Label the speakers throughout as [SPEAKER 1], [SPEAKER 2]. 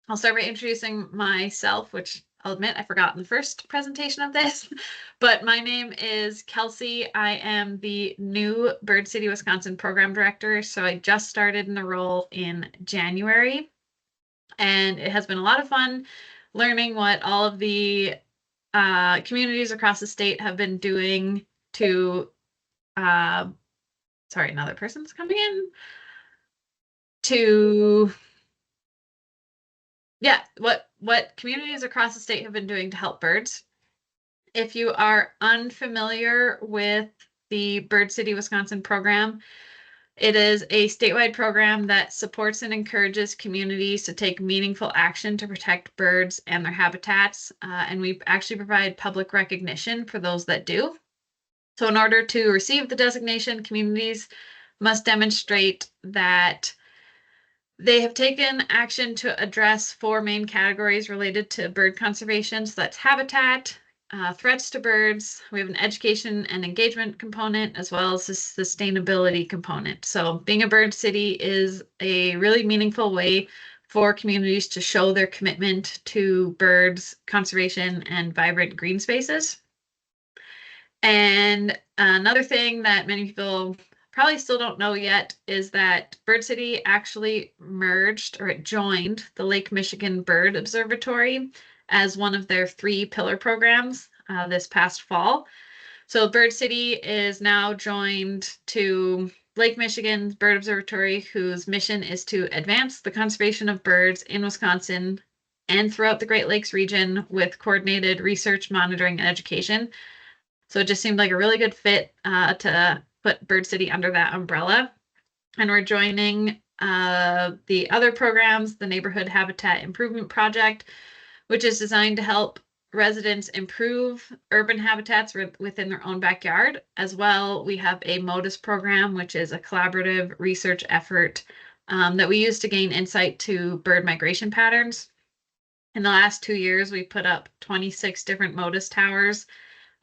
[SPEAKER 1] I'll start by introducing myself, which I'll admit I forgot in the first presentation of this, but my name is Kelsey. I am the new Bird City, Wisconsin program director. So I just started in the role in January, and it has been a lot of fun learning what all of the communities across the state have been doing to, sorry, another person's coming in, to yeah, what communities across the state have been doing to help birds. If you are unfamiliar with the Bird City, Wisconsin program, it is a statewide program that supports and encourages communities to take meaningful action to protect birds and their habitats. And we actually provide public recognition for those that do. So in order to receive the designation, communities must demonstrate that they have taken action to address four main categories related to bird conservation. So that's habitat, threats to birds. We have an education and engagement component, as well as a sustainability component. So being a bird city is a really meaningful way for communities to show their commitment to birds conservation and vibrant green spaces. And another thing that many people probably still don't know yet is that Bird City actually merged, or it joined, the Lake Michigan Bird Observatory as one of their 3-pillar programs this past fall. So Bird City is now joined to Lake Michigan Bird Observatory, whose mission is to advance the conservation of birds in Wisconsin and throughout the Great Lakes region with coordinated research, monitoring, and education. So it just seemed like a really good fit to put Bird City under that umbrella. And we're joining the other programs, the Neighborhood Habitat Improvement Project, which is designed to help residents improve urban habitats within their own backyard. As well, we have a MODIS program, which is a collaborative research effort that we use to gain insight to bird migration patterns. In the last 2 years, we put up 26 different MODIS towers,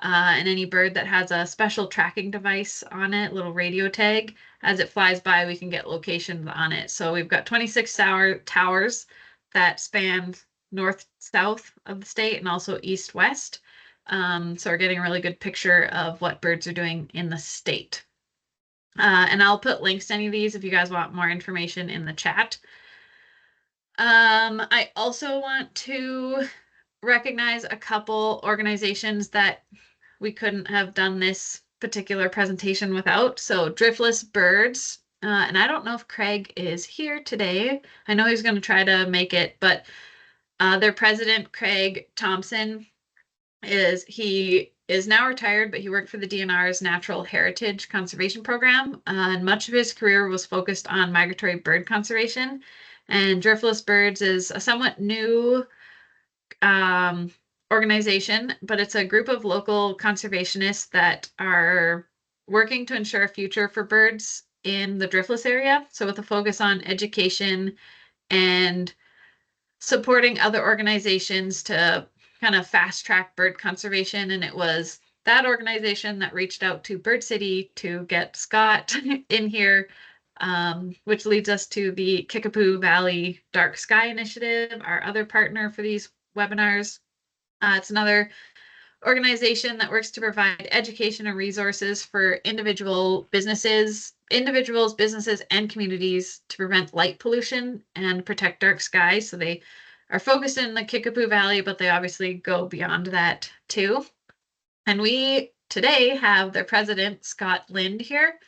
[SPEAKER 1] and any bird that has a special tracking device on it, little radio tag, as it flies by, we can get locations on it. So we've got 26 towers that span north-south of the state and also east-west. So we're getting a really good picture of what birds are doing in the state. And I'll put links to any of these if you guys want more information in the chat. I also want to recognize a couple organizations that we couldn't have done this particular presentation without. So Driftless Birds, and I don't know if Craig is here today. I know he's going to try to make it, but their president, Craig Thompson, he is now retired, but he worked for the DNR's Natural Heritage Conservation Program, and much of his career was focused on migratory bird conservation. And Driftless Birds is a somewhat new organization, but it's a group of local conservationists that are working to ensure a future for birds in the driftless area. So with a focus on education and supporting other organizations to kind of fast track bird conservation. And it was that organization that reached out to Bird City to get Scott in here, which leads us to the Kickapoo Valley Dark Sky Initiative, our other partner for these webinars. It's another organization that works to provide education and resources for individuals, businesses, and communities to prevent light pollution and protect dark skies. So they are focused in the Kickapoo Valley, but they obviously go beyond that too. And we today have their president, Scott Lind, here.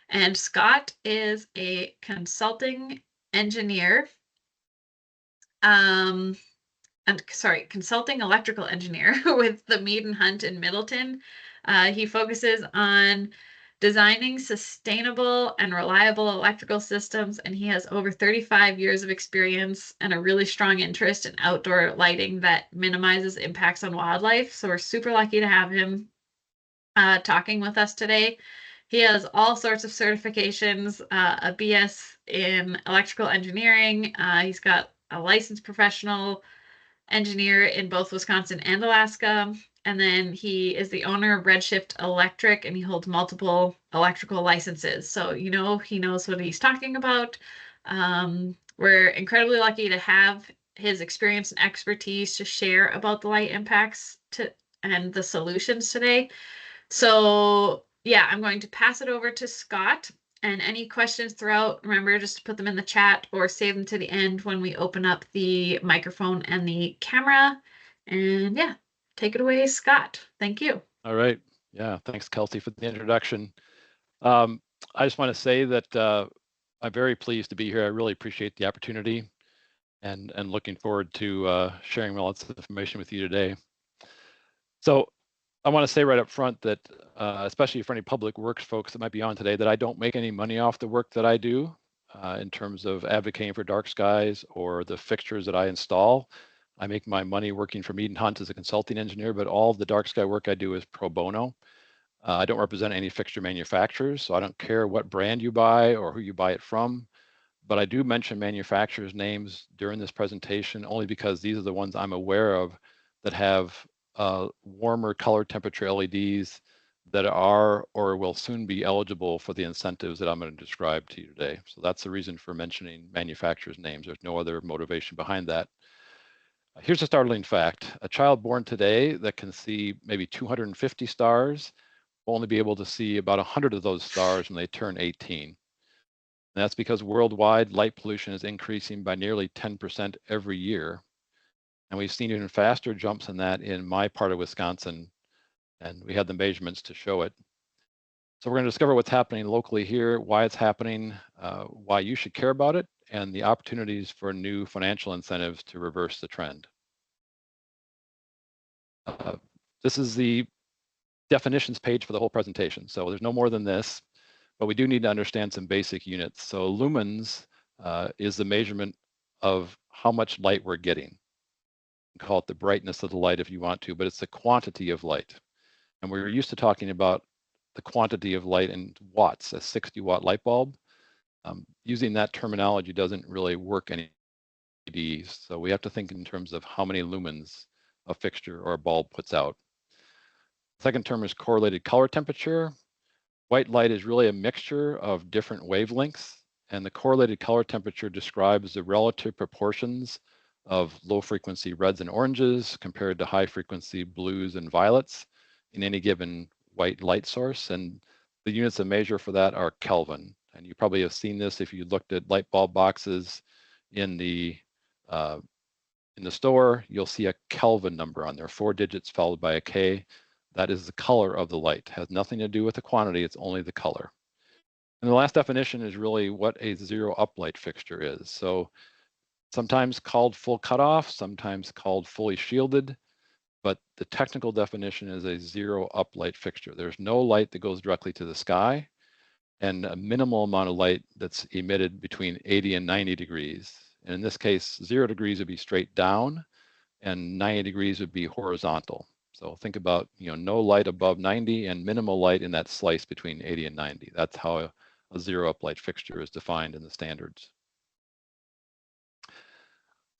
[SPEAKER 1] And Scott is a consulting engineer. Consulting electrical engineer with the Mead and Hunt in Middleton. He focuses on designing sustainable and reliable electrical systems, and he has over 35 years of experience and a really strong interest in outdoor lighting that minimizes impacts on wildlife. So we're super lucky to have him talking with us today. He has all sorts of certifications, a BS in electrical engineering. He's got a licensed professional engineer in both Wisconsin and Alaska. And then he is the owner of Redshift Electric, and he holds multiple electrical licenses. So, he knows what he's talking about. We're incredibly lucky to have his experience and expertise to share about the light impacts and the solutions today. So yeah, I'm going to pass it over to Scott. And any questions throughout, remember just to put them in the chat or save them to the end when we open up the microphone and the camera. And yeah, take it away, Scott. Thank you.
[SPEAKER 2] All right. Yeah, thanks, Kelsey, for the introduction. I just want to say that I'm very pleased to be here. I really appreciate the opportunity and looking forward to sharing lots of information with you today. So I want to say right up front that, especially for any public works folks that might be on today, that I don't make any money off the work that I do in terms of advocating for dark skies or the fixtures that I install. I make my money working for Mead & Hunt as a consulting engineer, but all of the dark sky work I do is pro bono. I don't represent any fixture manufacturers, so I don't care what brand you buy or who you buy it from. But I do mention manufacturers' names during this presentation only because these are the ones I'm aware of that have warmer color temperature LEDs that are or will soon be eligible for the incentives that I'm going to describe to you today. So that's the reason for mentioning manufacturers' names. There's no other motivation behind that. Here's a startling fact. A child born today that can see maybe 250 stars will only be able to see about 100 of those stars when they turn 18. And that's because worldwide light pollution is increasing by nearly 10% every year. And we've seen even faster jumps than that in my part of Wisconsin, and we had the measurements to show it. So we're going to discover what's happening locally here, why it's happening, why you should care about it, and the opportunities for new financial incentives to reverse the trend. This is the definitions page for the whole presentation. So there's no more than this, but we do need to understand some basic units. So lumens is the measurement of how much light we're getting. Call it the brightness of the light if you want to, but it's the quantity of light. And we're used to talking about the quantity of light in watts, a 60-watt light bulb. Using that terminology doesn't really work any LEDs. So we have to think in terms of how many lumens a fixture or a bulb puts out. Second term is correlated color temperature. White light is really a mixture of different wavelengths, and the correlated color temperature describes the relative proportions of low frequency reds and oranges compared to high frequency blues and violets in any given white light source. And the units of measure for that are Kelvin. And you probably have seen this if you looked at light bulb boxes in the store. You'll see a Kelvin number on there, 4 digits followed by a K. That is the color of the light. It has nothing to do with the quantity, it's only the color. And the last definition is really what a zero uplight fixture is. So sometimes called full cutoff, sometimes called fully shielded, but the technical definition is a zero uplight fixture. There's no light that goes directly to the sky and a minimal amount of light that's emitted between 80 and 90 degrees. And in this case, 0 degrees would be straight down and 90 degrees would be horizontal. So think about, no light above 90 and minimal light in that slice between 80 and 90. That's how a zero uplight fixture is defined in the standards.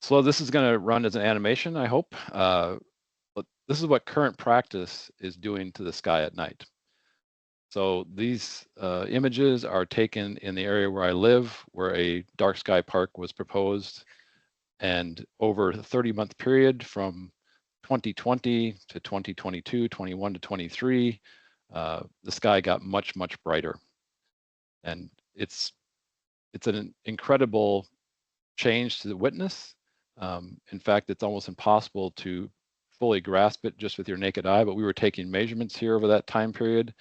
[SPEAKER 2] So this is going to run as an animation, I hope. But this is what current practice is doing to the sky at night. So these images are taken in the area where I live, where a dark sky park was proposed. And over a 30-month period from 2020 to 2022, 21 to 23, the sky got much, much brighter. And it's an incredible change to the witness. In fact, it's almost impossible to fully grasp it just with your naked eye, but we were taking measurements here over that time period,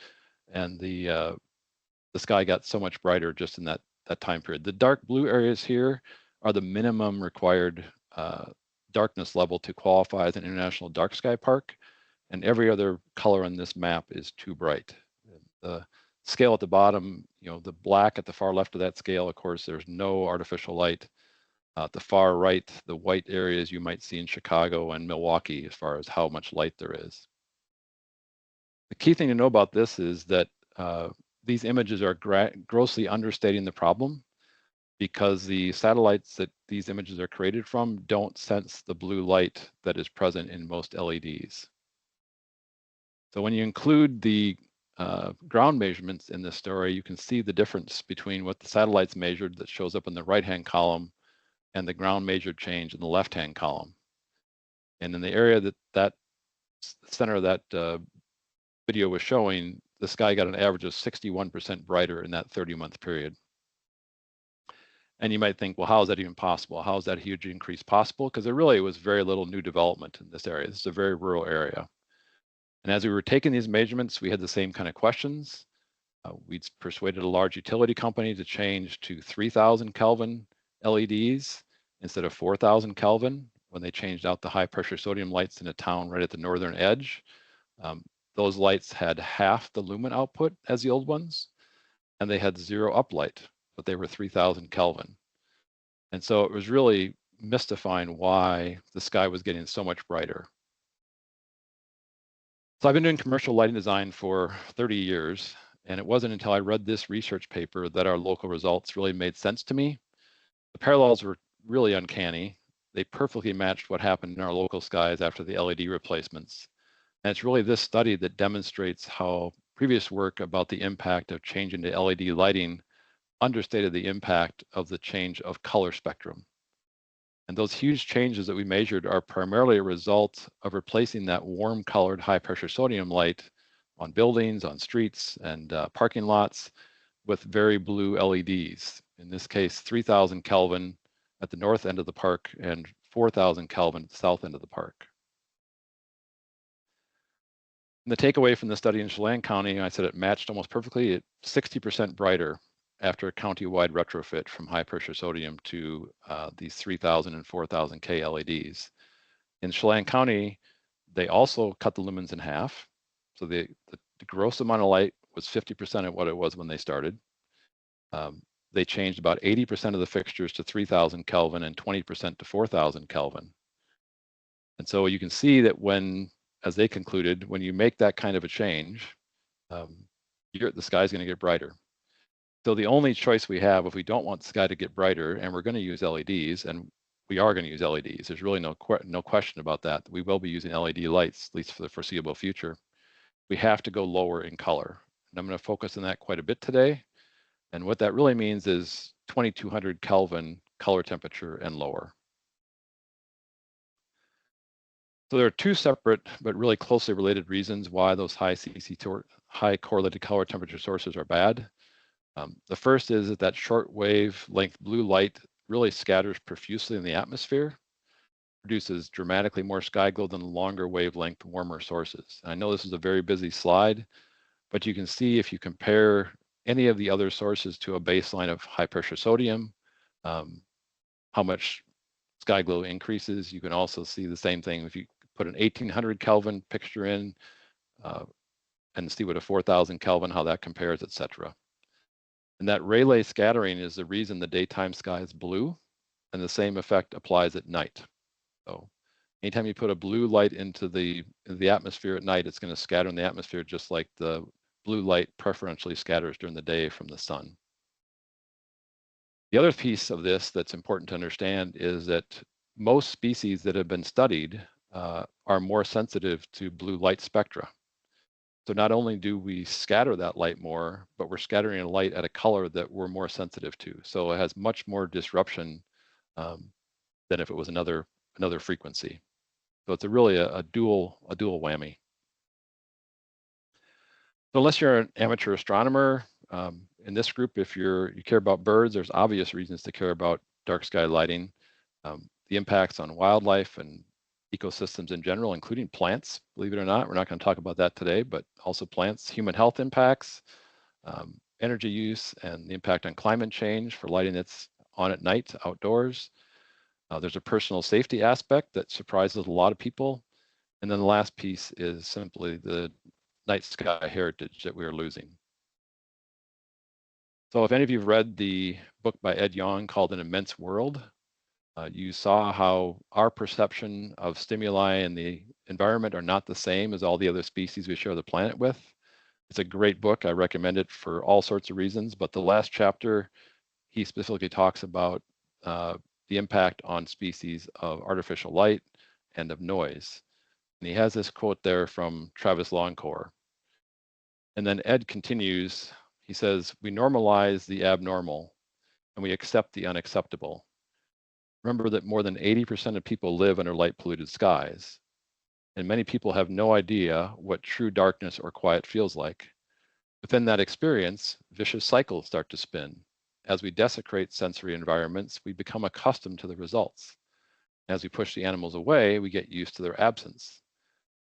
[SPEAKER 2] and the sky got so much brighter just in that time period. The dark blue areas here are the minimum required darkness level to qualify as an international dark sky park, and every other color on this map is too bright. The scale at the bottom, the black at the far left of that scale, of course, there's no artificial light. At the far right, the white areas you might see in Chicago and Milwaukee as far as how much light there is. The key thing to know about this is that these images are grossly understating the problem, because the satellites that these images are created from don't sense the blue light that is present in most LEDs. So when you include the ground measurements in this story, you can see the difference between what the satellites measured that shows up in the right-hand column and the ground measured change in the left-hand column. And in the area that center of that video was showing, the sky got an average of 61% brighter in that 30-month period. And you might think, well, how is that even possible? How is that huge increase possible? Because there really was very little new development in this area. This is a very rural area. And as we were taking these measurements, we had the same kind of questions. We'd persuaded a large utility company to change to 3,000 Kelvin LEDs instead of 4,000 Kelvin when they changed out the high pressure sodium lights in a town right at the northern edge. Those lights had half the lumen output as the old ones, and they had zero uplight, but they were 3,000 Kelvin. And so it was really mystifying why the sky was getting so much brighter. So I've been doing commercial lighting design for 30 years, and it wasn't until I read this research paper that our local results really made sense to me. The parallels were really uncanny. They perfectly matched what happened in our local skies after the LED replacements. And it's really this study that demonstrates how previous work about the impact of changing to LED lighting understated the impact of the change of color spectrum. And those huge changes that we measured are primarily a result of replacing that warm colored high pressure sodium light on buildings, on streets, and parking lots with very blue LEDs. In this case, 3,000 Kelvin at the north end of the park and 4,000 Kelvin at the south end of the park. And the takeaway from the study in Chelan County, I said it matched almost perfectly at 60% brighter after a county-wide retrofit from high pressure sodium to these 3,000 and 4,000 K LEDs. In Chelan County, they also cut the lumens in half. So the gross amount of light was 50% of what it was when they started. They changed about 80% of the fixtures to 3,000 Kelvin and 20% to 4,000 Kelvin. And so you can see that when, as they concluded, when you make that kind of a change, the sky's going to get brighter. So the only choice we have if we don't want the sky to get brighter, and we're going to use LEDs, and we are going to use LEDs, there's really no question about that. We will be using LED lights, at least for the foreseeable future. We have to go lower in color. And I'm going to focus on that quite a bit today. And what that really means is 2,200 Kelvin color temperature and lower. So there are two separate but really closely related reasons why those high correlated color temperature sources are bad. The first is that short wavelength blue light really scatters profusely in the atmosphere, produces dramatically more sky glow than longer wavelength warmer sources. And I know this is a very busy slide, but you can see if you compare any of the other sources to a baseline of high pressure sodium, how much sky glow increases. You can also see the same thing if you put an 1,800 Kelvin picture in and see what a 4,000 Kelvin, how that compares, etc. And that Rayleigh scattering is the reason the daytime sky is blue, and the same effect applies at night. So anytime you put a blue light into the atmosphere at night, it's going to scatter in the atmosphere just like the blue light preferentially scatters during the day from the sun. The other piece of this that's important to understand is that most species that have been studied are more sensitive to blue light spectra. So not only do we scatter that light more, but we're scattering a light at a color that we're more sensitive to. So it has much more disruption than if it was another frequency. So it's really a dual whammy. So unless you're an amateur astronomer, in this group, if you care about birds, there's obvious reasons to care about dark sky lighting. The impacts on wildlife and ecosystems in general, including plants, believe it or not. We're not going to talk about that today, but also plants, human health impacts, energy use, and the impact on climate change for lighting that's on at night, outdoors. There's a personal safety aspect that surprises a lot of people. And then the last piece is simply the night sky heritage that we're losing. So if any of you have read the book by Ed Yong called An Immense World, you saw how our perception of stimuli in the environment are not the same as all the other species we share the planet with. It's a great book. I recommend it for all sorts of reasons, but the last chapter, he specifically talks about the impact on species of artificial light and of noise. And he has this quote there from Travis Longcore. And then Ed continues, he says, "We normalize the abnormal and we accept the unacceptable. Remember that more than 80% of people live under light polluted skies, and many people have no idea what true darkness or quiet feels like. Within that experience, vicious cycles start to spin. As we desecrate sensory environments, we become accustomed to the results. As we push the animals away, we get used to their absence.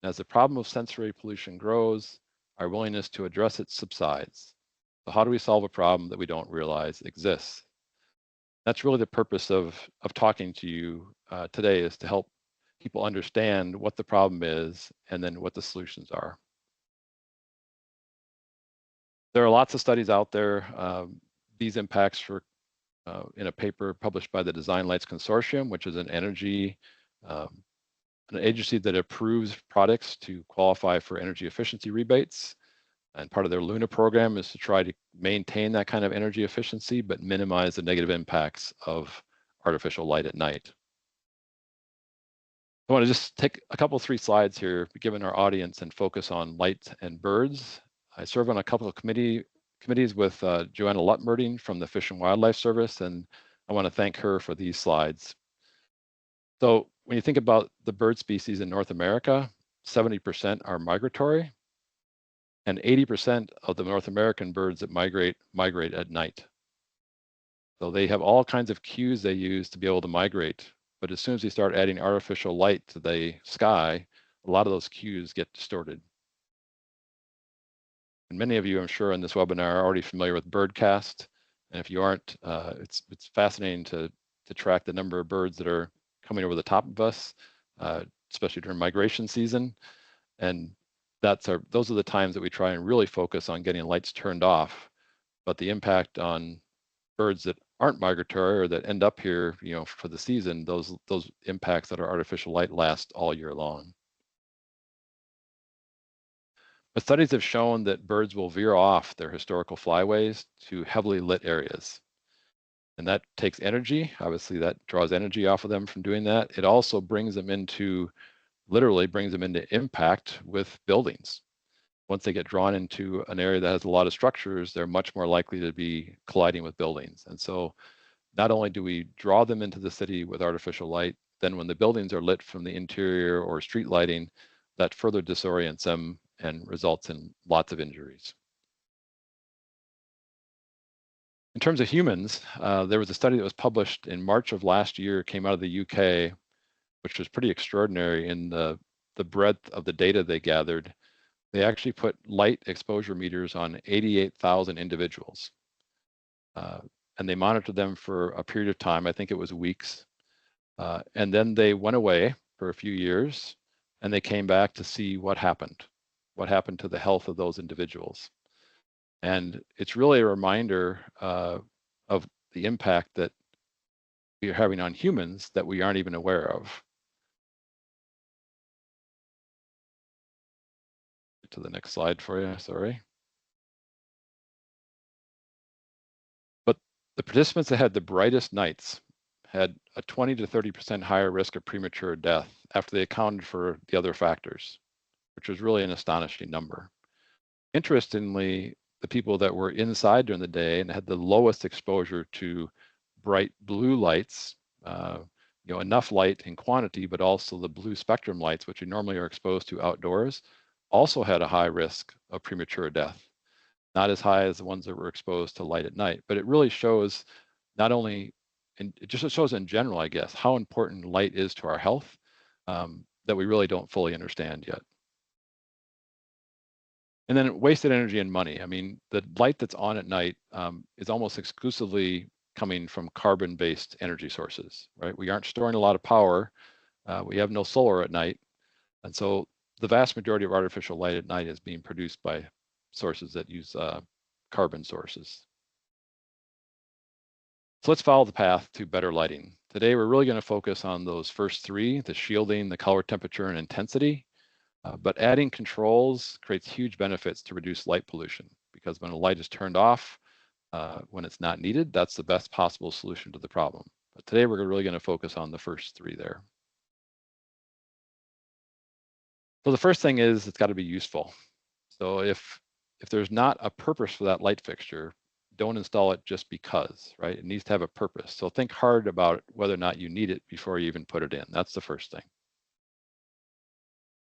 [SPEAKER 2] As the problem of sensory pollution grows, our willingness to address it subsides. So how do we solve a problem that we don't realize exists? That's really the purpose of talking to you today, is to help people understand what the problem is and then what the solutions are. There are lots of studies out there. These impacts were in a paper published by the Design Lights Consortium, which is an energy an agency that approves products to qualify for energy efficiency rebates. And part of their LUNA program is to try to maintain that kind of energy efficiency, but minimize the negative impacts of artificial light at night. I want to just take a couple, 3 slides here, given our audience, and focus on light and birds. I serve on a couple of committees with Joanna Lutmerding from the Fish and Wildlife Service, and I want to thank her for these slides. So when you think about the bird species in North America, 70% are migratory, and 80% of the North American birds that migrate at night. So they have all kinds of cues they use to be able to migrate. But as soon as you start adding artificial light to the sky, a lot of those cues get distorted. And many of you, I'm sure, in this webinar are already familiar with Birdcast. And if you aren't, it's fascinating to track the number of birds that are coming over the top of us, especially during migration season. And those are the times that we try and really focus on getting lights turned off. But the impact on birds that aren't migratory or that end up here, for the season, those impacts that are artificial light last all year long. But studies have shown that birds will veer off their historical flyways to heavily lit areas. And that takes energy. Obviously, that draws energy off of them from doing that. It also literally brings them into impact with buildings. Once they get drawn into an area that has a lot of structures, they're much more likely to be colliding with buildings. And so not only do we draw them into the city with artificial light, then when the buildings are lit from the interior or street lighting, that further disorients them and results in lots of injuries. In terms of humans, there was a study that was published in March of last year, came out of the UK, which was pretty extraordinary in the breadth of the data they gathered. They actually put light exposure meters on 88,000 individuals. And they monitored them for a period of time, I think it was weeks. And then they went away for a few years, and they came back to see what happened to the health of those individuals. And it's really a reminder of the impact that we are having on humans that we aren't even aware of. To the next slide for you, sorry. But the participants that had the brightest nights had a 20 to 30% higher risk of premature death after they accounted for the other factors, which was really an astonishing number. Interestingly, the people that were inside during the day and had the lowest exposure to bright blue lights, enough light in quantity, but also the blue spectrum lights, which you normally are exposed to outdoors, also had a high risk of premature death. Not as high as the ones that were exposed to light at night, but it really shows not only, and it just shows in general, I guess, how important light is to our health that we really don't fully understand yet. And then wasted energy and money. I mean, the light that's on at night is almost exclusively coming from carbon-based energy sources, right? We aren't storing a lot of power. We have no solar at night. And so the vast majority of artificial light at night is being produced by sources that use carbon sources. So let's follow the path to better lighting. Today, we're really going to focus on those first 3, the shielding, the color, temperature, and intensity. But adding controls creates huge benefits to reduce light pollution, because when a light is turned off, when it's not needed, that's the best possible solution to the problem. But today, we're really going to focus on the first 3 there. So the first thing is it's got to be useful. So if there's not a purpose for that light fixture, don't install it just because, right? It needs to have a purpose. So think hard about whether or not you need it before you even put it in. That's the first thing.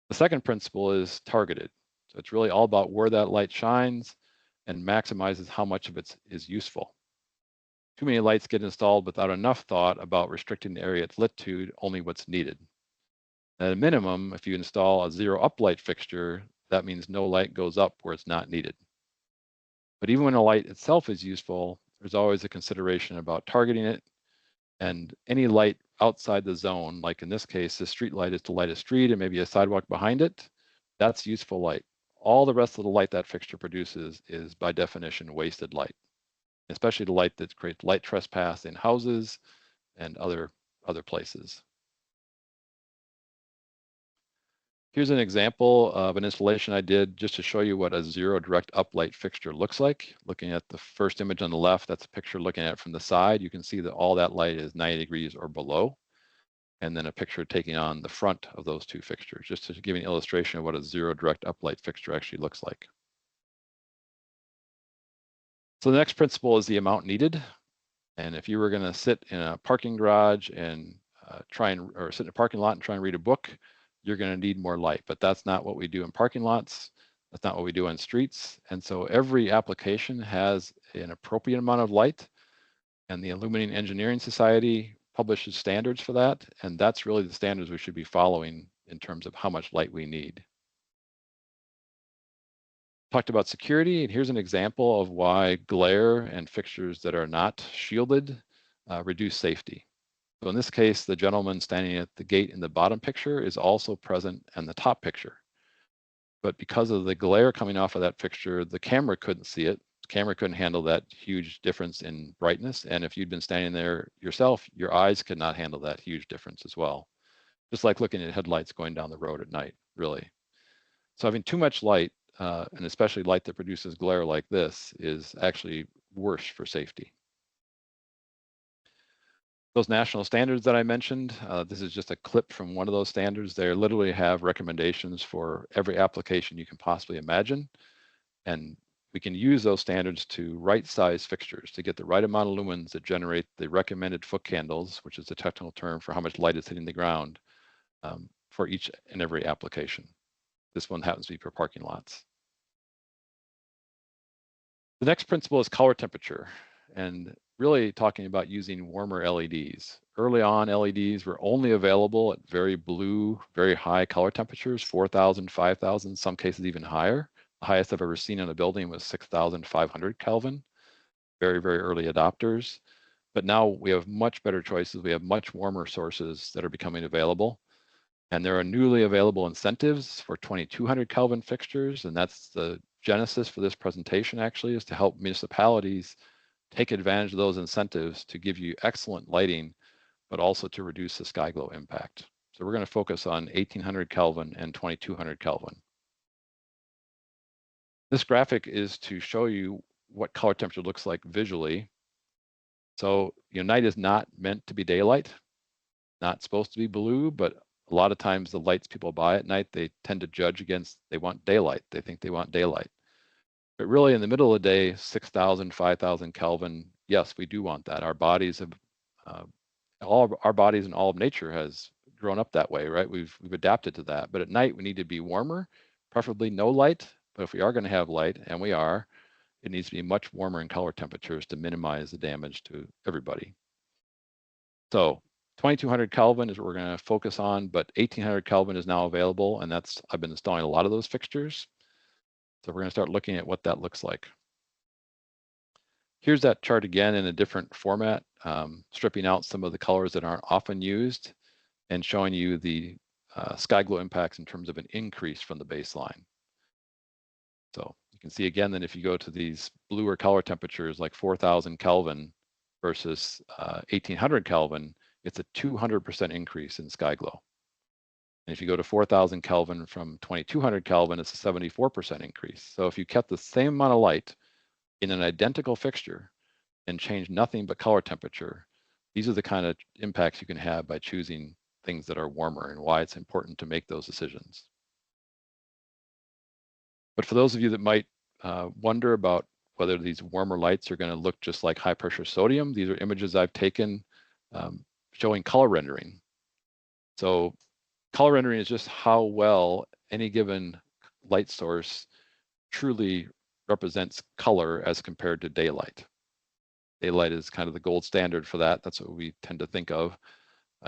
[SPEAKER 2] The second principle is targeted. So it's really all about where that light shines and maximizes how much of it is useful. Too many lights get installed without enough thought about restricting the area it's lit to only what's needed. At a minimum, if you install a zero up light fixture, that means no light goes up where it's not needed. But even when a light itself is useful, there's always a consideration about targeting it, and any light outside the zone, like in this case, the street light is to light a street and maybe a sidewalk behind it, that's useful light. All the rest of the light that fixture produces is by definition wasted light, especially the light that creates light trespass in houses and other places. Here's an example of an installation I did just to show you what a zero direct uplight fixture looks like. Looking at the first image on the left, that's a picture looking at it from the side. You can see that all that light is 90 degrees or below. And then a picture taking on the front of those two fixtures, just to give you an illustration of what a zero direct uplight fixture actually looks like. So the next principle is the amount needed. And if you were going to sit in a parking garage and sit in a parking lot and try and read a book, you're going to need more light, but that's not what we do in parking lots. That's not what we do on streets. And so every application has an appropriate amount of light, and the Illuminating Engineering Society publishes standards for that. And that's really the standards we should be following in terms of how much light we need. Talked about security, and here's an example of why glare and fixtures that are not shielded reduce safety. So in this case, the gentleman standing at the gate in the bottom picture is also present in the top picture. But because of the glare coming off of that fixture, the camera couldn't see it. The camera couldn't handle that huge difference in brightness. And if you'd been standing there yourself, your eyes could not handle that huge difference as well. Just like looking at headlights going down the road at night, really. So having too much light, and especially light that produces glare like this, is actually worse for safety. Those national standards that I mentioned, this is just a clip from one of those standards. They literally have recommendations for every application you can possibly imagine. And we can use those standards to right size fixtures to get the right amount of lumens that generate the recommended foot candles, which is the technical term for how much light is hitting the ground for each and every application. This one happens to be for parking lots. The next principle is color temperature, and really talking about using warmer LEDs. Early on, LEDs were only available at very blue, very high color temperatures, 4,000, 5,000, some cases even higher. The highest I've ever seen in a building was 6,500 Kelvin. Very, very early adopters. But now we have much better choices. We have much warmer sources that are becoming available. And there are newly available incentives for 2,200 Kelvin fixtures, and that's the genesis for this presentation actually, is to help municipalities take advantage of those incentives to give you excellent lighting, but also to reduce the sky glow impact. So we're going to focus on 1,800 Kelvin and 2,200 Kelvin. This graphic is to show you what color temperature looks like visually. So night is not meant to be daylight, not supposed to be blue, but a lot of times the lights people buy at night, they tend to judge against, they want daylight. They think they want daylight. But really in the middle of the day, 6,000, 5,000 Kelvin, yes, we do want that. Our bodies have, all of our bodies and all of nature has grown up that way, right? We've adapted to that. But at night we need to be warmer, preferably no light. But if we are going to have light, and we are, it needs to be much warmer in color temperatures to minimize the damage to everybody. So 2,200 Kelvin is what we're going to focus on, but 1,800 Kelvin is now available, and I've been installing a lot of those fixtures. So we're going to start looking at what that looks like. Here's that chart again in a different format, stripping out some of the colors that aren't often used and showing you the sky glow impacts in terms of an increase from the baseline. So you can see again that if you go to these bluer color temperatures like 4,000 Kelvin versus 1,800 Kelvin, it's a 200% increase in sky glow. And if you go to 4,000 Kelvin from 2,200 Kelvin, it's a 74% increase. So if you kept the same amount of light in an identical fixture and changed nothing but color temperature, these are the kind of impacts you can have by choosing things that are warmer, and why it's important to make those decisions. But for those of you that might wonder about whether these warmer lights are going to look just like high pressure sodium. These are images I've taken showing color rendering. So color rendering is just how well any given light source truly represents color as compared to daylight. Daylight is kind of the gold standard for that. That's what we tend to think of.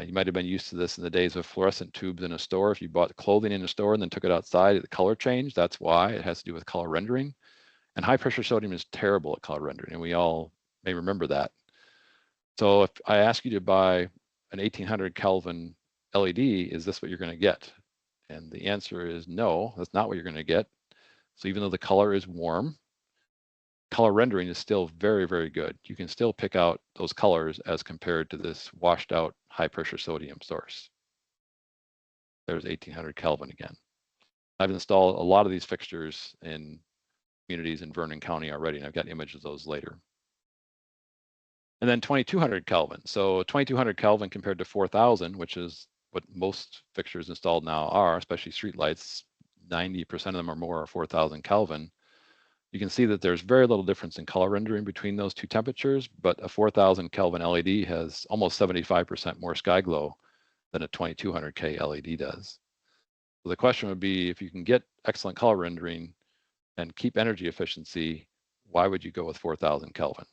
[SPEAKER 2] You might have been used to this in the days of fluorescent tubes in a store. If you bought clothing in a store and then took it outside, the color changed. That's why. It has to do with color rendering. And high pressure sodium is terrible at color rendering, and we all may remember that. So if I ask you to buy an 1800 Kelvin LED, is this what you're going to get? And the answer is no, that's not what you're going to get. So even though the color is warm, color rendering is still very, very good. You can still pick out those colors as compared to this washed out high pressure sodium source. There's 1800 Kelvin again. I've installed a lot of these fixtures in communities in Vernon County already, and I've got images of those later. And then 2200 Kelvin. So 2200 Kelvin compared to 4000, which is what most fixtures installed now are, especially streetlights, 90% of them or more are 4000 Kelvin. You can see that there's very little difference in color rendering between those two temperatures, but a 4000 Kelvin LED has almost 75% more sky glow than a 2200K LED does. So the question would be, if you can get excellent color rendering and keep energy efficiency, why would you go with 4000 Kelvin?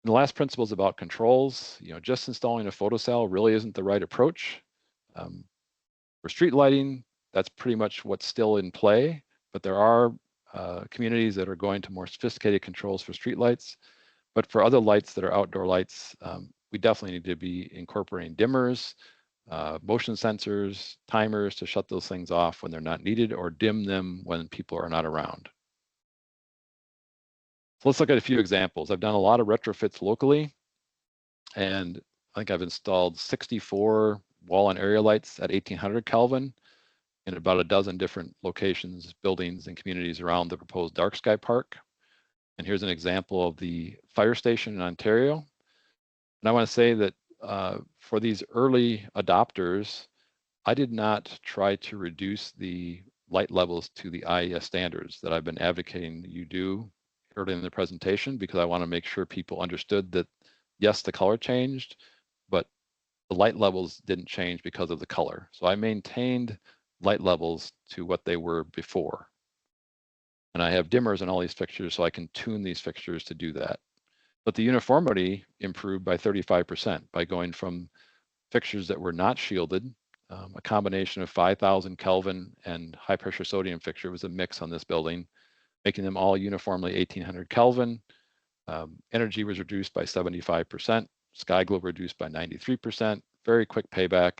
[SPEAKER 2] And the last principle is about controls. Just installing a photocell really isn't the right approach. For street lighting, that's pretty much what's still in play, but there are communities that are going to more sophisticated controls for street lights. But for other lights that are outdoor lights, we definitely need to be incorporating dimmers, motion sensors, timers to shut those things off when they're not needed, or dim them when people are not around. So let's look at a few examples. I've done a lot of retrofits locally, and I think I've installed 64 wall and area lights at 1800 Kelvin in about a dozen different locations, buildings, and communities around the proposed dark sky park. And here's an example of the fire station in Ontario. And I want to say that for these early adopters, I did not try to reduce the light levels to the IES standards that I've been advocating that you do early in the presentation, because I want to make sure people understood that, yes, the color changed, but the light levels didn't change because of the color. So I maintained light levels to what they were before. And I have dimmers on all these fixtures, so I can tune these fixtures to do that. But the uniformity improved by 35% by going from fixtures that were not shielded, a combination of 5000 Kelvin and high pressure sodium fixture was a mix on this building, making them all uniformly 1800 Kelvin. Energy was reduced by 75%, sky glow reduced by 93%, very quick payback,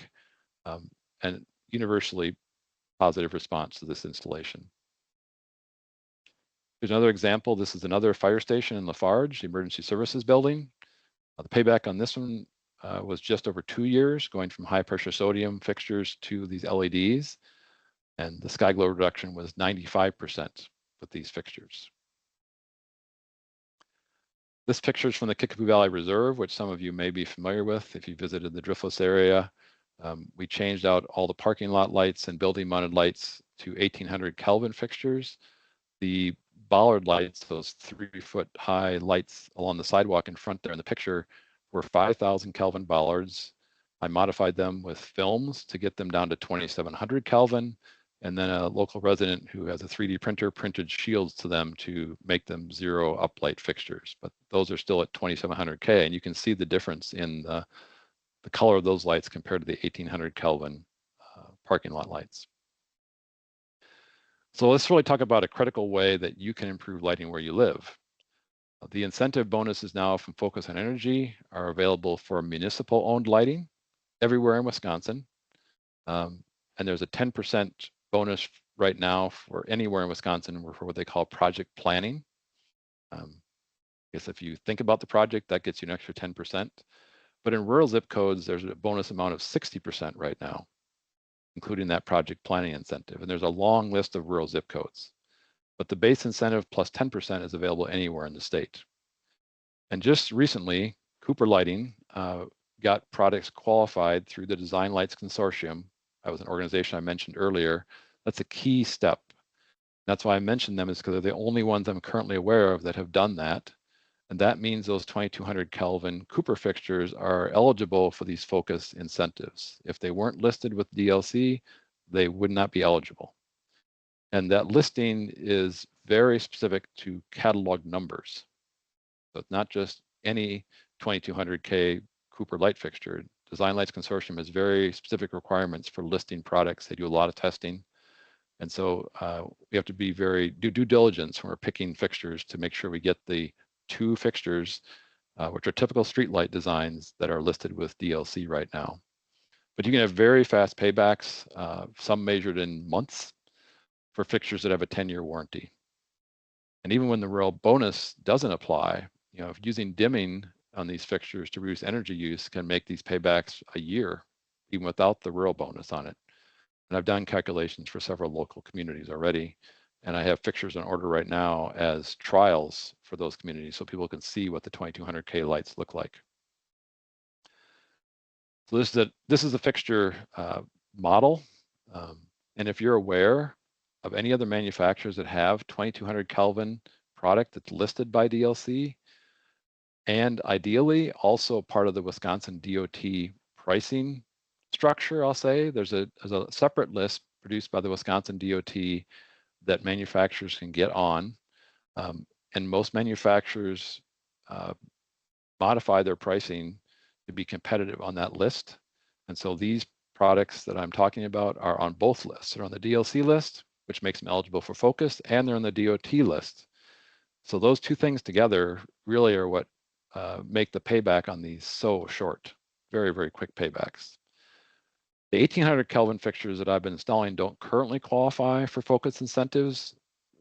[SPEAKER 2] and universally positive response to this installation. Here's another example. This is another fire station in Lafarge, the Emergency Services Building. The payback on this one was just over 2 years, going from high pressure sodium fixtures to these LEDs. And the sky glow reduction was 95% with these fixtures. This picture is from the Kickapoo Valley Reserve, which some of you may be familiar with if you visited the Driftless area. We changed out all the parking lot lights and building mounted lights to 1800 Kelvin fixtures. The bollard lights, those 3-foot high lights along the sidewalk in front there in the picture, were 5000 Kelvin bollards. I modified them with films to get them down to 2700 Kelvin. And then a local resident who has a 3D printer printed shields to them to make them zero uplight fixtures. But those are still at 2700K, and you can see the difference in the color of those lights compared to the 1800 Kelvin parking lot lights. So let's really talk about a critical way that you can improve lighting where you live. The incentive bonuses now from Focus on Energy are available for municipal owned lighting everywhere in Wisconsin. And there's a 10% bonus right now for anywhere in Wisconsin for what they call project planning. I guess if you think about the project, that gets you an extra 10%. But in rural zip codes, there's a bonus amount of 60% right now, including that project planning incentive. And there's a long list of rural zip codes. But the base incentive plus 10% is available anywhere in the state. And just recently, Cooper Lighting got products qualified through the Design Lights Consortium. That was an organization I mentioned earlier. That's a key step. That's why I mentioned them, is because they're the only ones I'm currently aware of that have done that. And that means those 2200 Kelvin Cooper fixtures are eligible for these focus incentives. If they weren't listed with DLC, they would not be eligible. And that listing is very specific to catalog numbers. So it's not just any 2200K Cooper light fixture. Design Lights Consortium has very specific requirements for listing products. They do a lot of testing. And so we have to be do due diligence when we're picking fixtures to make sure we get the 2 fixtures, which are typical streetlight designs that are listed with DLC right now. But you can have very fast paybacks, some measured in months, for fixtures that have a 10-year warranty. And even when the real bonus doesn't apply, if using dimming on these fixtures to reduce energy use can make these paybacks a year, even without the real bonus on it. And I've done calculations for several local communities already. And I have fixtures on order right now as trials for those communities so people can see what the 2200K lights look like. So this is a fixture model. And if you're aware of any other manufacturers that have 2200 Kelvin product that's listed by DLC, and ideally also part of the Wisconsin DOT pricing structure, I'll say, there's a separate list produced by the Wisconsin DOT that manufacturers can get on. And most manufacturers modify their pricing to be competitive on that list. And so these products that I'm talking about are on both lists. They're on the DLC list, which makes them eligible for focus, and they're on the DOT list. So those 2 things together really are what make the payback on these so short, very, very quick paybacks. The 1800 Kelvin fixtures that I've been installing don't currently qualify for focus incentives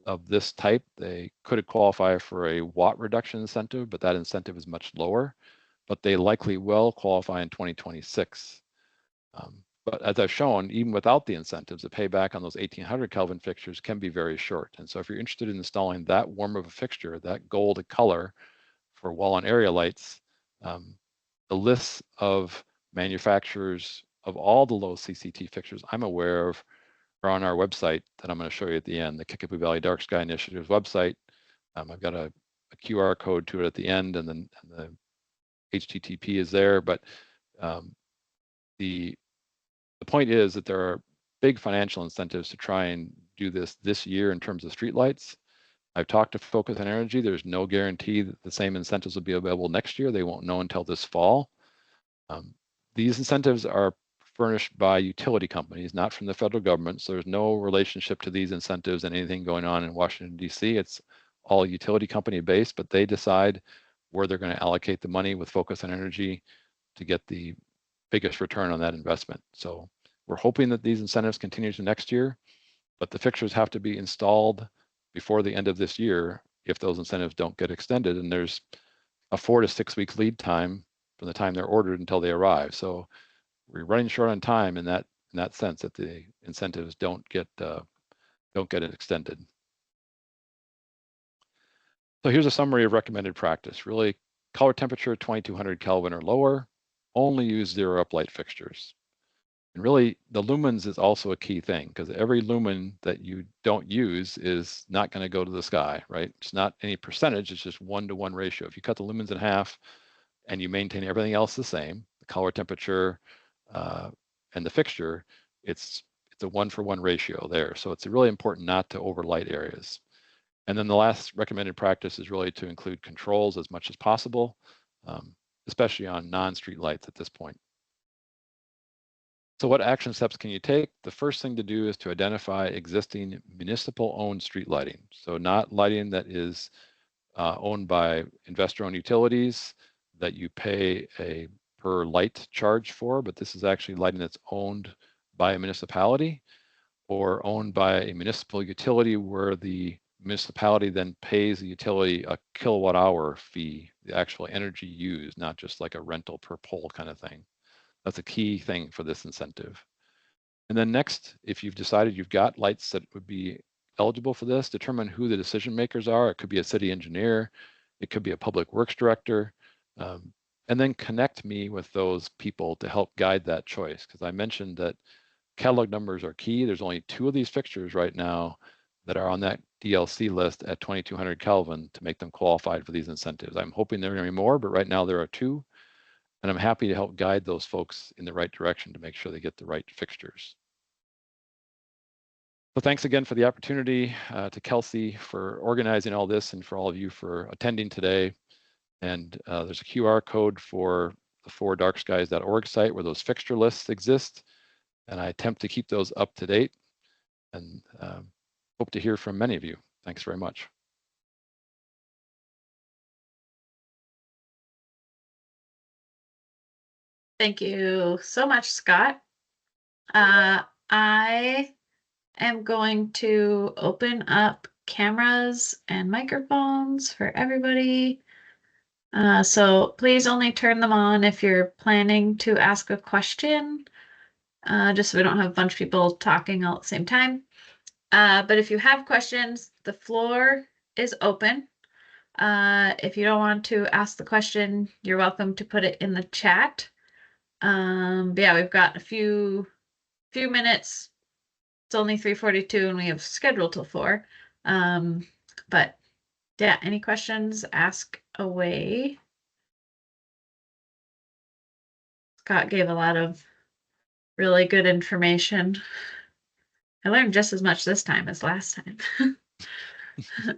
[SPEAKER 2] of this type. They could qualify for a watt reduction incentive, but that incentive is much lower, but they likely will qualify in 2026. But as I've shown, even without the incentives, the payback on those 1800 Kelvin fixtures can be very short. And so if you're interested in installing that warm of a fixture, that gold color for wall and area lights, the lists of manufacturers of all the low CCT fixtures I'm aware of are on our website that I'm going to show you at the end, the Kickapoo Valley Dark Sky Initiative's website. I've got a QR code to it at the end, and then the HTTP is there. But the point is that there are big financial incentives to try and do this year in terms of streetlights. I've talked to Focus on Energy. There's no guarantee that the same incentives will be available next year. They won't know until this fall. These incentives are furnished by utility companies, not from the federal government. So there's no relationship to these incentives and anything going on in Washington, D.C. It's all utility company based, but they decide where they're going to allocate the money with Focus on Energy to get the biggest return on that investment. So we're hoping that these incentives continue to next year, but the fixtures have to be installed before the end of this year if those incentives don't get extended. And there's a 4 to 6 week lead time from the time they're ordered until they arrive. So we're running short on time in that sense, that the incentives don't get extended. So here's a summary of recommended practice. Really, color temperature 2200 Kelvin or lower. Only use zero up light fixtures. And really, the lumens is also a key thing, because every lumen that you don't use is not going to go to the sky, right? It's not any percentage, it's just 1-to-1 ratio. If you cut the lumens in half and you maintain everything else the same, the color temperature and the fixture, it's a 1-for-1 ratio there. So it's really important not to overlight areas. And then the last recommended practice is really to include controls as much as possible, especially on non-street lights at this point. So what action steps can you take? The first thing to do is to identify existing municipal-owned street lighting. So not lighting that is owned by investor-owned utilities that you pay a per light charge for, but this is actually lighting that's owned by a municipality or owned by a municipal utility where the municipality then pays the utility a kilowatt hour fee, the actual energy used, not just like a rental per pole kind of thing. That's a key thing for this incentive. And then next, if you've decided you've got lights that would be eligible for this, determine who the decision makers are. It could be a city engineer, it could be a public works director, and then connect me with those people to help guide that choice. Because I mentioned that catalog numbers are key. There's only 2 of these fixtures right now that are on that DLC list at 2200 Kelvin to make them qualified for these incentives. I'm hoping there are going to be more, but right now there are 2, and I'm happy to help guide those folks in the right direction to make sure they get the right fixtures. So thanks again for the opportunity, to Kelsey for organizing all this, and for all of you for attending today. And there's a QR code for the 4darkskies.org site where those fixture lists exist, and I attempt to keep those up to date, and hope to hear from many of you. Thanks very much.
[SPEAKER 1] Thank you so much, Scott. I am going to open up cameras and microphones for everybody. So please only turn them on if you're planning to ask a question, just so we don't have a bunch of people talking all at the same time. But if you have questions, the floor is open. If you don't want to ask the question, you're welcome to put it in the chat. But yeah, we've got a few minutes. It's only 3:42 and we have scheduled till 4. But yeah, any questions, ask away. Scott gave a lot of really good information. I learned just as much this time as last time.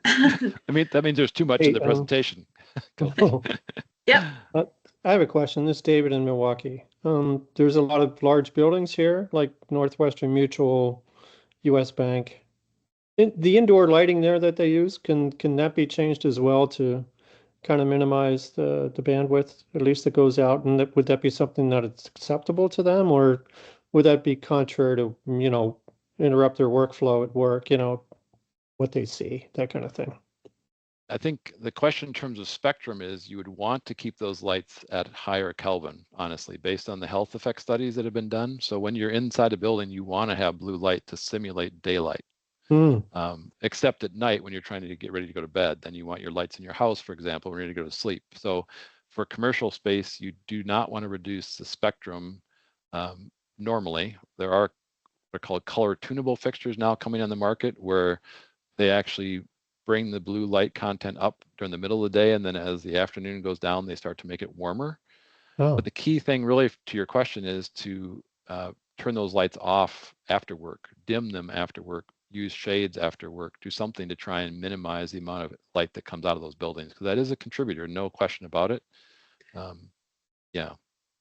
[SPEAKER 2] I mean, that means there's too much in the presentation.
[SPEAKER 1] Yep.
[SPEAKER 3] I have a question. This is David in Milwaukee. There's a lot of large buildings here, like Northwestern Mutual, US Bank. The indoor lighting there that they use, can that be changed as well to kind of minimize the bandwidth, at least that goes out? And would that be something that it's acceptable to them, or would that be contrary to, interrupt their workflow at work, what they see, that kind of thing?
[SPEAKER 2] I think the question in terms of spectrum is you would want to keep those lights at higher Kelvin, honestly, based on the health effect studies that have been done. So when you're inside a building, you want to have blue light to simulate daylight. Except at night when you're trying to get ready to go to bed, then you want your lights in your house, for example, when you're ready to go to sleep. So for commercial space, you do not want to reduce the spectrum. Normally, there are what are called color tunable fixtures now coming on the market where they actually bring the blue light content up during the middle of the day, and then as the afternoon goes down, they start to make it warmer. But the key thing really to your question is to turn those lights off after work, dim them after work, use shades after work, do something to try and minimize the amount of light that comes out of those buildings, because that is a contributor, no question about it. Yeah,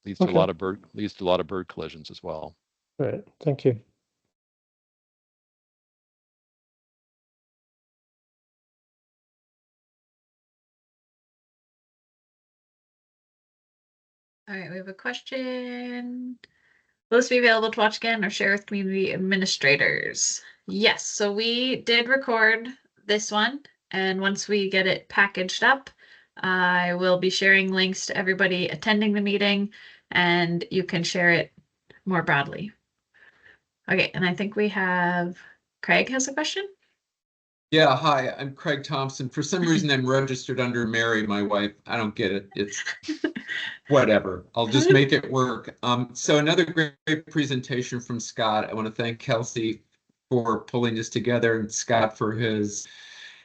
[SPEAKER 2] leads to a lot of bird collisions as well.
[SPEAKER 3] All right, thank you.
[SPEAKER 1] All right, we have a question. Will this be available to watch again or share with community administrators? Yes, so we did record this one, and once we get it packaged up, I will be sharing links to everybody attending the meeting, and you can share it more broadly. Okay, and I think we have Craig has a question.
[SPEAKER 4] Yeah, hi, I'm Craig Thompson. For some reason, I'm registered under Mary, my wife. I don't get it. It's whatever. I'll just make it work. So another great presentation from Scott. I want to thank Kelsey for pulling this together, and Scott for his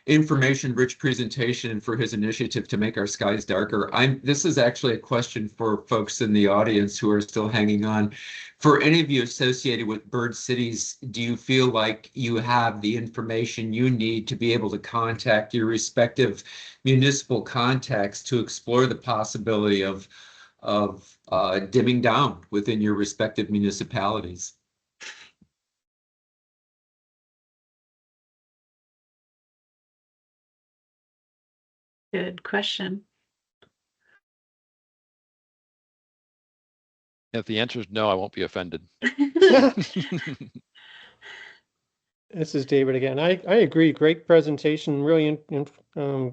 [SPEAKER 4] information-rich presentation and for his initiative to make our skies darker. This is actually a question for folks in the audience who are still hanging on. For any of you associated with bird cities, do you feel like you have the information you need to be able to contact your respective municipal contacts to explore the possibility of dimming down within your respective municipalities?
[SPEAKER 1] Good question.
[SPEAKER 2] If the answer is no, I won't be offended.
[SPEAKER 3] This is David again. I agree. Great presentation, really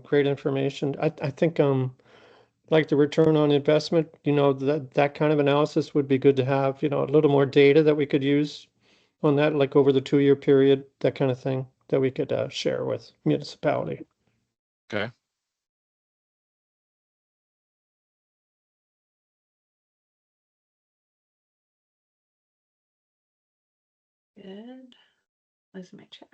[SPEAKER 3] great information. I think like the return on investment, that kind of analysis would be good to have, a little more data that we could use on that, like over the 2-year period, that kind of thing that we could share with municipality.
[SPEAKER 2] Okay.
[SPEAKER 1] Good. Where's my chat?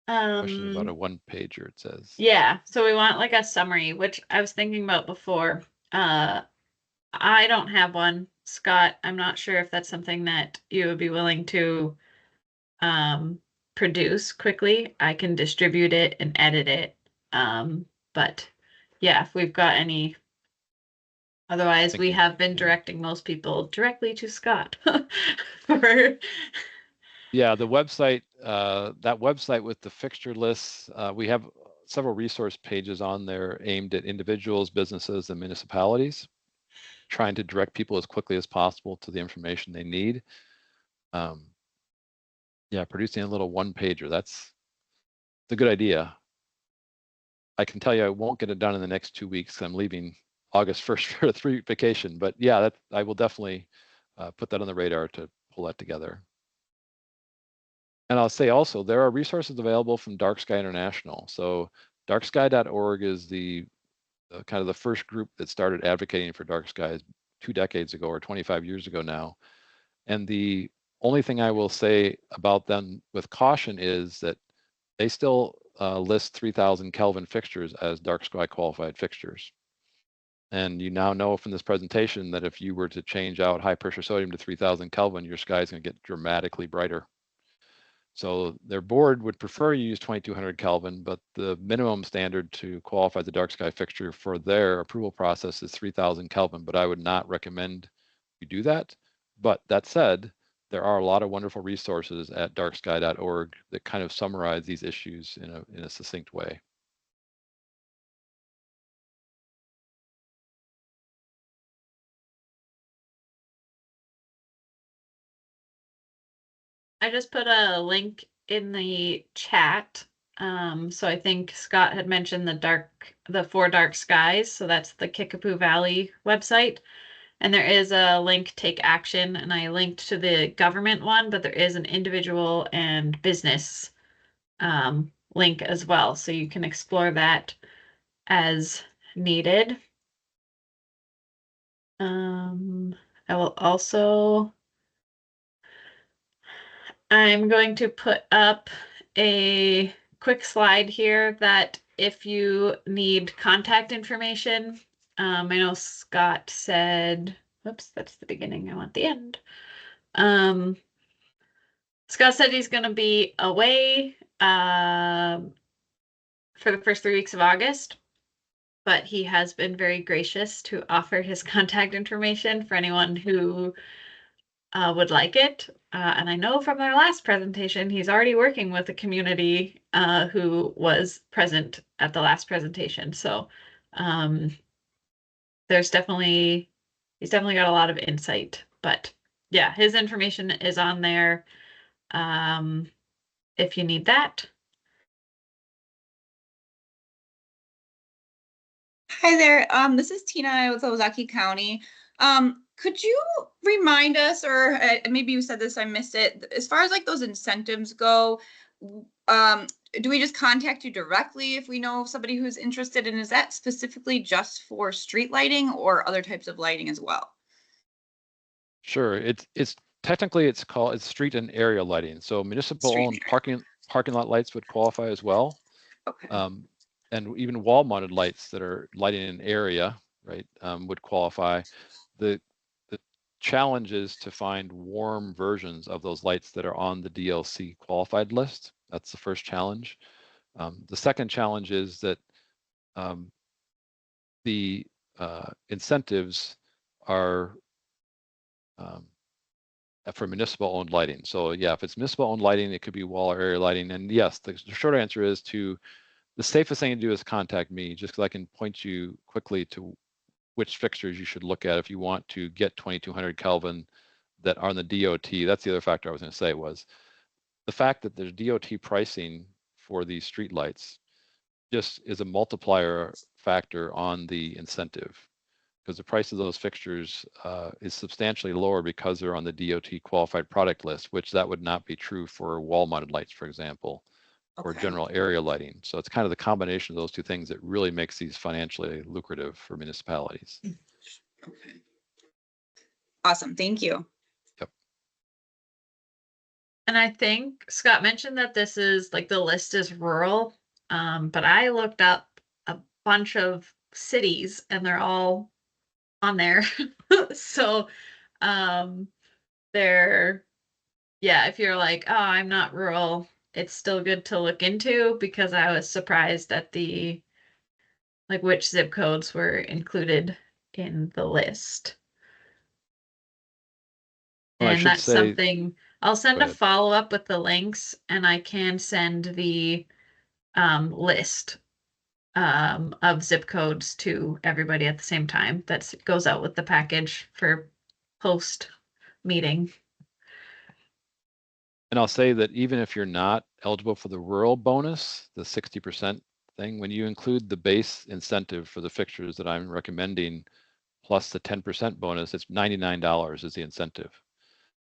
[SPEAKER 2] Question about a one pager, it says.
[SPEAKER 1] Yeah, so we want like a summary, which I was thinking about before. I don't have one. Scott, I'm not sure if that's something that you would be willing to produce quickly. I can distribute it and edit it. But yeah, if we've got any, otherwise we have been directing most people directly to Scott.
[SPEAKER 2] Yeah, the website, that website with the fixture lists, we have several resource pages on there aimed at individuals, businesses, and municipalities, trying to direct people as quickly as possible to the information they need. Yeah, producing a little one pager, that's a good idea. I can tell you I won't get it done in the next 2 weeks. I'm leaving August 1st for a 3-week vacation, but yeah, I will definitely put that on the radar to pull that together. And I'll say also, there are resources available from Dark Sky International. So darksky.org is the kind of the first group that started advocating for dark skies 2 decades ago or 25 years ago now. And the only thing I will say about them with caution is that they still list 3000 Kelvin fixtures as dark sky qualified fixtures. And you now know from this presentation that if you were to change out high pressure sodium to 3000 Kelvin, your sky is going to get dramatically brighter. So their board would prefer you use 2200 Kelvin, but the minimum standard to qualify the dark sky fixture for their approval process is 3000 Kelvin, but I would not recommend you do that. But that said, there are a lot of wonderful resources at darksky.org that kind of summarize these issues in a succinct way.
[SPEAKER 1] I just put a link in the chat. So I think Scott had mentioned the 4 dark skies. So that's the Kickapoo Valley website. And there is a link, take action, and I linked to the government one, but there is an individual and business link as well. So you can explore that as needed. I will also, I'm going to put up a quick slide here that if you need contact information, I know Scott said, oops, that's the beginning, I want the end. Scott said he's going to be away for the first 3 weeks of August, but he has been very gracious to offer his contact information for anyone who would like it. And I know from our last presentation, he's already working with a community who was present at the last presentation. So he's definitely got a lot of insight. But yeah, his information is on there if you need that.
[SPEAKER 5] Hi there. This is Tina with Ozaki County. Could you remind us, or maybe you said this, I missed it, as far as like those incentives go, do we just contact you directly if we know somebody who's interested? And is that specifically just for street lighting or other types of lighting as well?
[SPEAKER 2] Sure. It's technically it's street and area lighting. So municipal owned parking lot lights would qualify as well.
[SPEAKER 5] Okay.
[SPEAKER 2] And even wall mounted lights that are lighting an area, right, would qualify. The challenge is to find warm versions of those lights that are on the DLC qualified list. That's the first challenge. The second challenge is that the incentives are for municipal owned lighting. So yeah, if it's municipal owned lighting, it could be wall or area lighting. And yes, the short answer is the safest thing to do is contact me, just because I can point you quickly to which fixtures you should look at if you want to get 2200 Kelvin that are on the DOT. That's the other factor I was going to say, was the fact that there's DOT pricing for these street lights just is a multiplier factor on the incentive, because the price of those fixtures is substantially lower because they're on the DOT qualified product list, which that would not be true for wall mounted lights, for example, or general area lighting. So it's kind of the combination of those two things that really makes these financially lucrative for municipalities.
[SPEAKER 5] Okay. Awesome. Thank you.
[SPEAKER 2] Yep.
[SPEAKER 1] And I think Scott mentioned that this is like the list is rural, but I looked up a bunch of cities and they're all on there. So they're, yeah, if you're like, oh, I'm not rural, it's still good to look into because I was surprised at the like which zip codes were included in the list.
[SPEAKER 2] Well, I
[SPEAKER 1] And
[SPEAKER 2] should
[SPEAKER 1] that's
[SPEAKER 2] say,
[SPEAKER 1] something I'll send
[SPEAKER 2] go
[SPEAKER 1] a
[SPEAKER 2] ahead.
[SPEAKER 1] follow-up with the links and I can send the list of zip codes to everybody at the same time. That goes out with the package for post meeting.
[SPEAKER 2] And I'll say that even if you're not eligible for the rural bonus, the 60% thing, when you include the base incentive for the fixtures that I'm recommending, plus the 10% bonus, it's $99 is the incentive.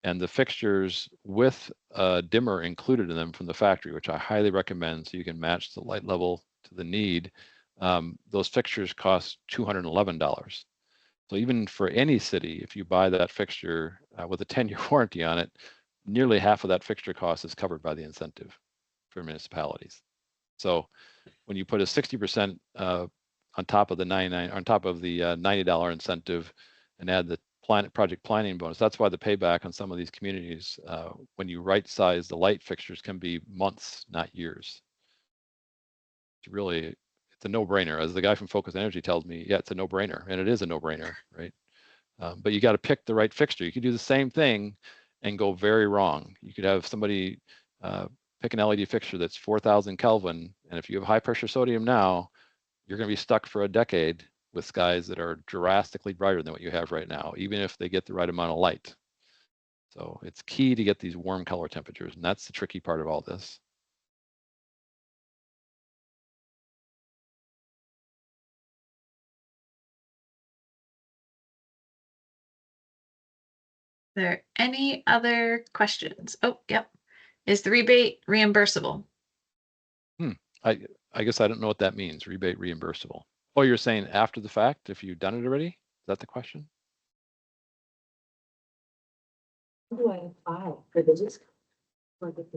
[SPEAKER 2] And the fixtures with a dimmer included in them from the factory, which I highly recommend so you can match the light level to the need, those fixtures cost $211. So even for any city, if you buy that fixture with a 10-year warranty on it, nearly half of that fixture cost is covered by the incentive for municipalities. So when you put a 60% on top of the $90 incentive and add the project planning bonus, that's why the payback on some of these communities, when you right size the light fixtures, can be months, not years. It's a no-brainer. As the guy from Focus Energy tells me, yeah, it's a no-brainer, and it is a no-brainer, right? But you got to pick the right fixture. You can do the same thing and go very wrong. You could have somebody pick an LED fixture that's 4,000 Kelvin, and if you have high pressure sodium now, you're going to be stuck for a decade with skies that are drastically brighter than what you have right now, even if they get the right amount of light. So it's key to get these warm color temperatures, and that's the tricky part of all this.
[SPEAKER 1] There any other questions? Oh, yep. Is the rebate reimbursable?
[SPEAKER 2] I guess I don't know what that means, rebate reimbursable. Oh, you're saying after the fact, if you've done it already? Is that the question?
[SPEAKER 6] How do I apply for the discount?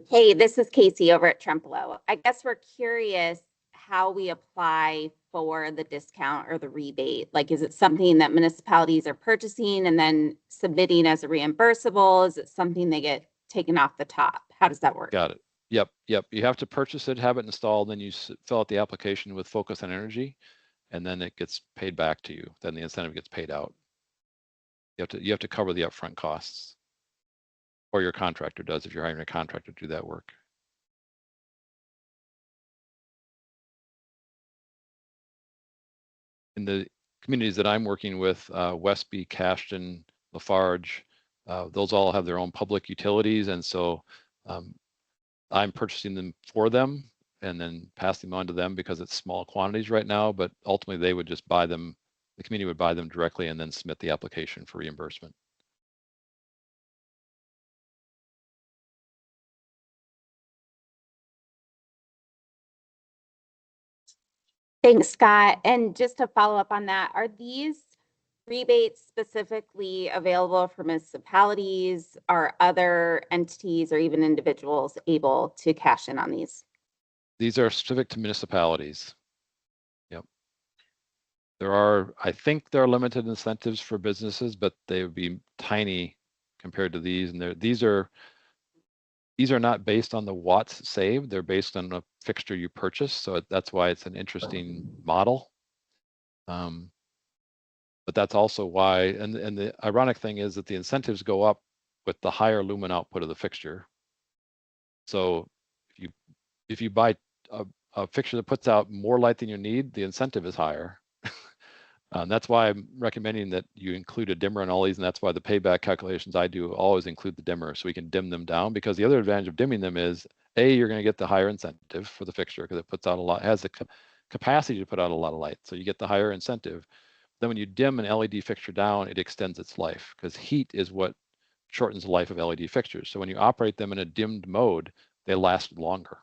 [SPEAKER 7] Hey, this is Casey over at Trempolo. I guess we're curious how we apply for the discount or the rebate. Like, is it something that municipalities are purchasing and then submitting as a reimbursable? Is it something they get taken off the top? How does that work?
[SPEAKER 2] Got it. Yep. You have to purchase it, have it installed, then you fill out the application with Focus on Energy, and then it gets paid back to you. Then the incentive gets paid out. You have to cover the upfront costs, or your contractor does if you're hiring a contractor to do that work. In the communities that I'm working with, Westby, Cashton, Lafarge, those all have their own public utilities, and so I'm purchasing them for them and then passing them on to them because it's small quantities right now, but ultimately they would just buy them, the community would buy them directly and then submit the application for reimbursement.
[SPEAKER 7] Thanks, Scott. And just to follow up on that, are these rebates specifically available for municipalities? Are other entities or even individuals able to cash in on these?
[SPEAKER 2] These are specific to municipalities. Yep. I think there are limited incentives for businesses, but they would be tiny compared to these. And these are not based on the watts saved. They're based on a fixture you purchase. So that's why it's an interesting model. But that's also why, and the ironic thing is that the incentives go up with the higher lumen output of the fixture. So if you buy a fixture that puts out more light than you need, the incentive is higher. That's why I'm recommending that you include a dimmer in all these, and that's why the payback calculations I do always include the dimmer, so we can dim them down, because the other advantage of dimming them is, you're going to get the higher incentive for the fixture because it puts out a lot, has the capacity to put out a lot of light, so you get the higher incentive. Then when you dim an LED fixture down, it extends its life, because heat is what shortens the life of LED fixtures. So when you operate them in a dimmed mode, they last longer.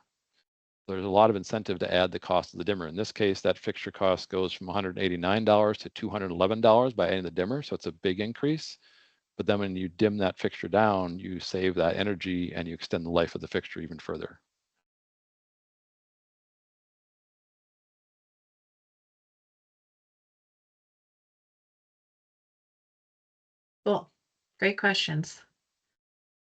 [SPEAKER 2] There's a lot of incentive to add the cost of the dimmer. In this case, that fixture cost goes from $189 to $211 by adding the dimmer, so it's a big increase. But then when you dim that fixture down, you save that energy and you extend the life of the fixture even further.
[SPEAKER 1] Cool. Great questions.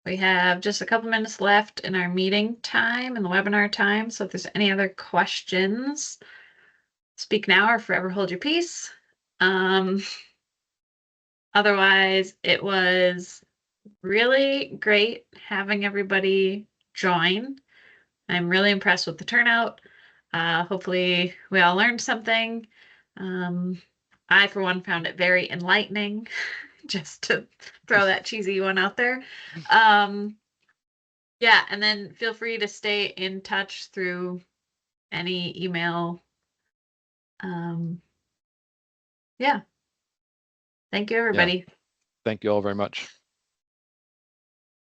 [SPEAKER 1] We have just a couple minutes left in our meeting time and the webinar time. So if there's any other questions, speak now or forever hold your peace. Otherwise, it was really great having everybody join. I'm really impressed with the turnout. Hopefully we all learned something. I, for one, found it very enlightening, just to throw that cheesy one out there. Yeah, and then feel free to stay in touch through any email. Yeah. Thank you, everybody.
[SPEAKER 2] Thank you all very much.